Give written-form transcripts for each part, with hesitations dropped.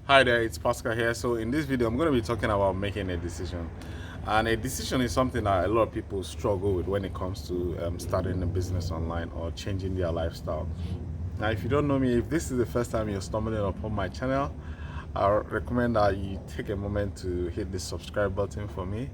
Hi there, it's Pascal here. So in this video, I'm going to be talking about making a decision. And a decision is something that a lot of people struggle with when it comes to starting a business online or changing their lifestyle. Now, if you don't know me, if this is the first time you're stumbling upon my channel, I recommend that you take a moment to hit the subscribe button for me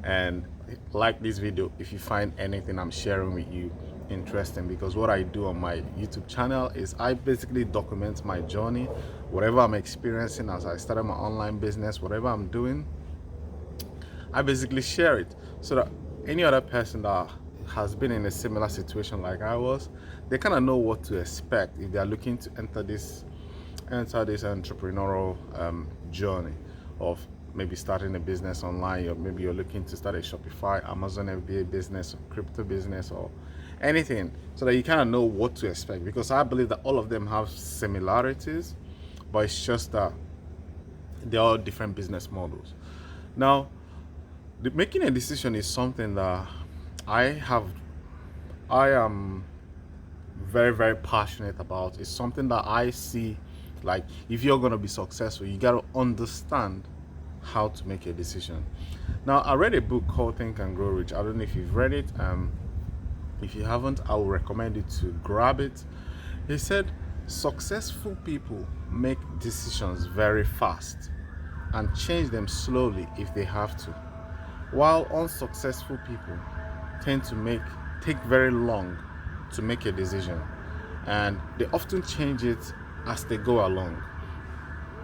and like this video if you find anything I'm sharing with you interesting, because what I do on my YouTube channel is I basically document my journey, whatever I'm experiencing as I started my online business, whatever I'm doing, I basically share it so that any other person that has been in a similar situation like I was, they kind of know what to expect if they are looking to enter this entrepreneurial journey of maybe starting a business online, or maybe you're looking to start a Shopify, Amazon FBA business, or crypto business, or anything, so that you kind of know what to expect, because I believe that all of them have similarities, but it's just that they're all different business models. Now, making a decision is something that I have I am very, very passionate about. It's something that I see, like, if you're going to be successful, you got to understand how to make a decision. Now, I read a book called Think and Grow Rich. I don't know if you've read it. If you haven't, I will recommend you to grab it. He said successful people make decisions very fast and change them slowly if they have to, while unsuccessful people tend to take very long to make a decision, and they often change it as they go along.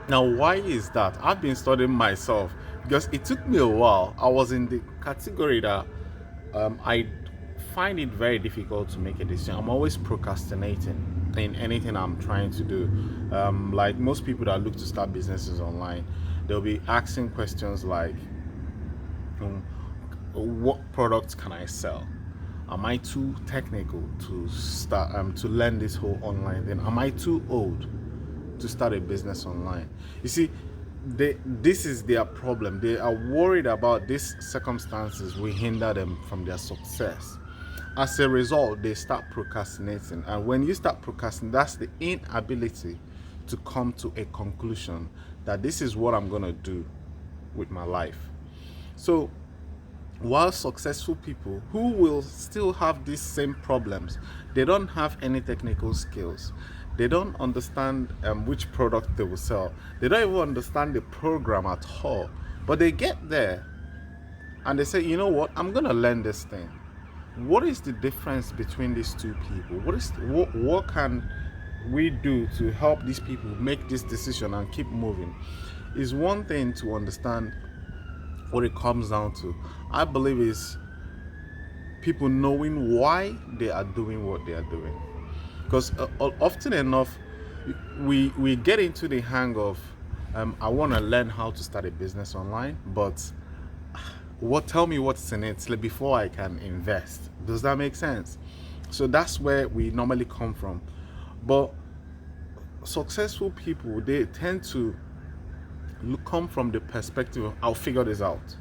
Now, why is that? I've been studying myself because it took me a while. I was in the category that I find it very difficult to make a decision. I'm always procrastinating in anything I'm trying to do. Like most people that look to start businesses online, they'll be asking questions like, um, what products can I sell? Am I too technical to start to learn this whole online thing? Am I too old to start a business online? You see, this is their problem. They are worried about these circumstances will hinder them from their success. As a result, they start procrastinating. And when you start procrastinating, that's the inability to come to a conclusion that this is what I'm going to do with my life. So while successful people who will still have these same problems, they don't have any technical skills, they don't understand which product they will sell, they don't even understand the program at all, but they get there and they say, you know what, I'm gonna learn this thing. What is the difference between these two people? What can we do to help these people make this decision and keep moving? Is one thing to understand what it comes down to. I believe is people knowing why they are doing what they are doing, because often enough we get into the hang of I want to learn how to start a business online, but tell me what's in it before I can invest. Does that make sense? So that's where we normally come from. But successful people, they tend to come from the perspective of, I'll figure this out.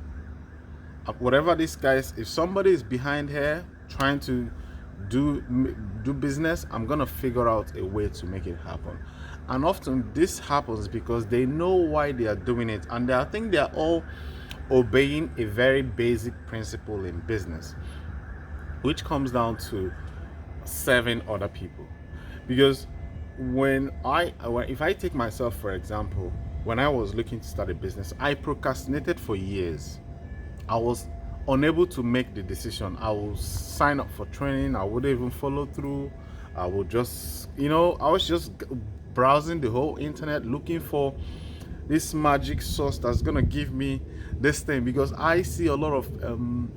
Whatever this guys, if somebody is behind here trying to do business, I'm gonna figure out a way to make it happen. And often this happens because they know why they are doing it, and I think they are all obeying a very basic principle in business, which comes down to serving other people. Because if I take myself for example, when I was looking to start a business, I procrastinated for years. I was unable to make the decision. I would sign up for training, I wouldn't even follow through. I would just, I was just browsing the whole internet looking for this magic sauce that's gonna give me this thing, because I see a lot of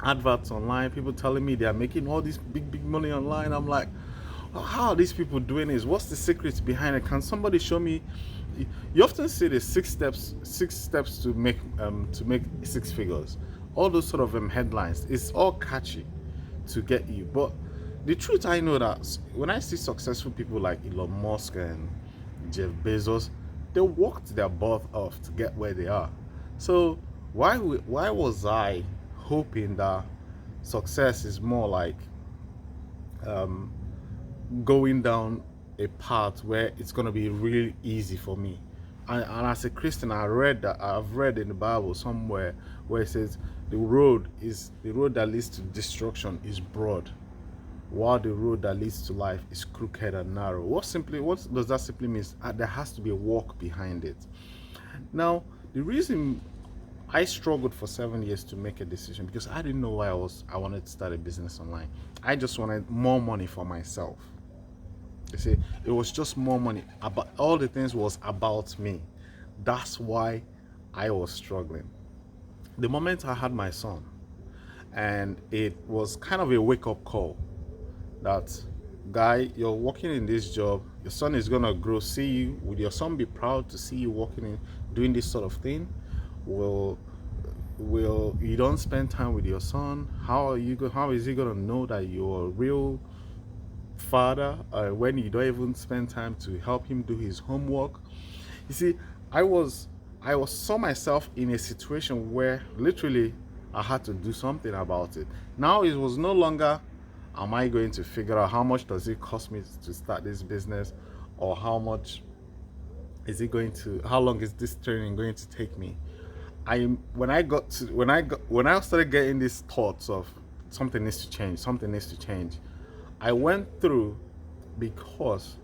adverts online, people telling me they are making all this big money online. I'm like, how are these people doing this? What's the secrets behind it? Can somebody show me? You often see the six steps to make six figures. All those sort of headlines. It's all catchy to get you. But the truth, I know that when I see successful people like Elon Musk and Jeff Bezos, they worked their butt off to get where they are. So why was I hoping that success is more like going down a path where it's going to be really easy for me? And as a Christian, I've read in the Bible somewhere where it says the road that leads to destruction is broad, while the road that leads to life is crooked and narrow. What does that simply mean? There has to be a walk behind it. Now, the reason I struggled for 7 years to make a decision, because I didn't know why I wanted to start a business online. I just wanted more money for myself. You see, it was just more money. About all the things was about me. That's why I was struggling. The moment I had my son, and it was kind of a wake-up call that, guy, you're working in this job, your son is gonna grow, see you. Would your son be proud to see you working in doing this sort of thing? Will you don't spend time with your son? How is he gonna know that you're a real father when you don't even spend time to help him do his homework? You see, I saw myself in a situation where literally I had to do something about it. Now it was no longer, am I going to figure out how much does it cost me to start this business, or how long is this training going to take me? When I started getting these thoughts of something needs to change, I went through, because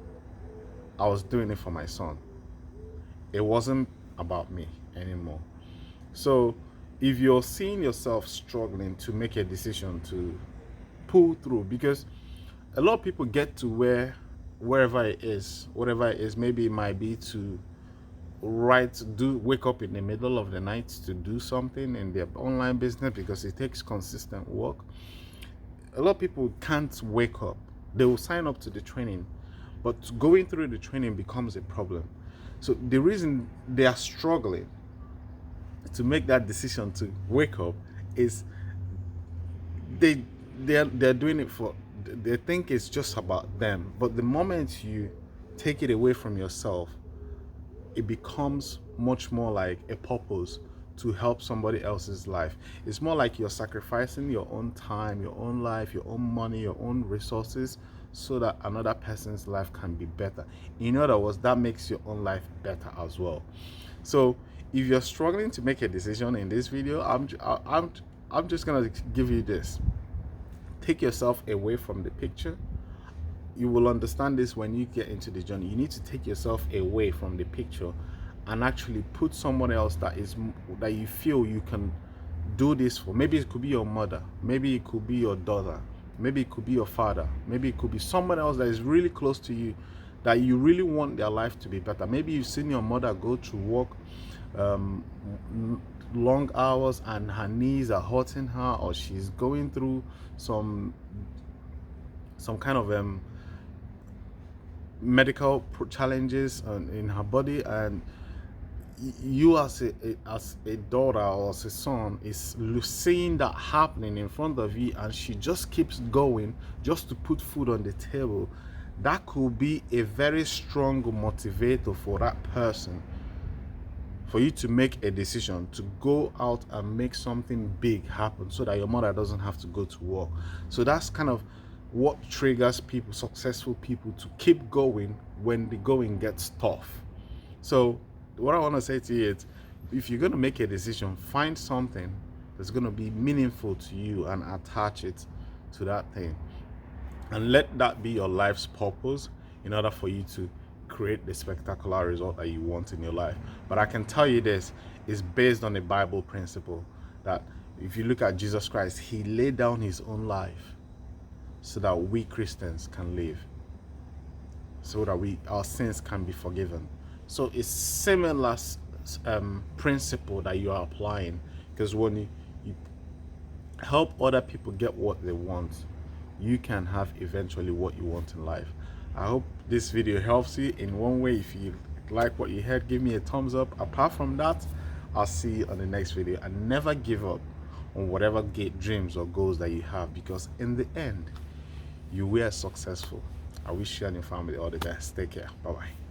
I was doing it for my son. It wasn't about me anymore. So if you're seeing yourself struggling to make a decision to pull through, because a lot of people get to whatever it is, maybe it might be to wake up in the middle of the night to do something in their online business, because it takes consistent work. A lot of people can't wake up. They will sign up to the training, but going through the training becomes a problem. So the reason they are struggling to make that decision to wake up is they're doing it for, they think it's just about them. But the moment you take it away from yourself, it becomes much more like a purpose to help somebody else's life. It's more like you're sacrificing your own time, your own life, your own money, your own resources, so that another person's life can be better. In other words, that makes your own life better as well. So if you're struggling to make a decision in this video, I'm just gonna give you this. Take yourself away from the picture. You will understand this when you get into the journey. You need to take yourself away from the picture and actually put someone else that you feel you can do this for. Maybe it could be your mother, maybe it could be your daughter, maybe it could be your father, maybe it could be someone else that is really close to you, that you really want their life to be better. Maybe you've seen your mother go to work long hours and her knees are hurting her, or she's going through some kind of medical challenges in her body, and you as a daughter or as a son is seeing that happening in front of you, and she just keeps going just to put food on the table. That could be a very strong motivator for that person, for you to make a decision to go out and make something big happen, so that your mother doesn't have to go to work. So that's kind of what triggers people, successful people, to keep going when the going gets tough. So what I want to say to you is, if you're going to make a decision, find something that's going to be meaningful to you and attach it to that thing, and let that be your life's purpose, in order for you to create the spectacular result that you want in your life. But I can tell you this is based on a Bible principle, that if you look at Jesus Christ, he laid down his own life so that we Christians can live, so that our sins can be forgiven. So it's similar principle that you are applying, because when you help other people get what they want, you can have eventually what you want in life. I hope this video helps you in one way. If you like what you heard, give me a thumbs up. Apart from that, I'll see you on the next video. And never give up on whatever dreams or goals that you have, because in the end, you were successful. I wish you and your family all the best. Take care. Bye-bye.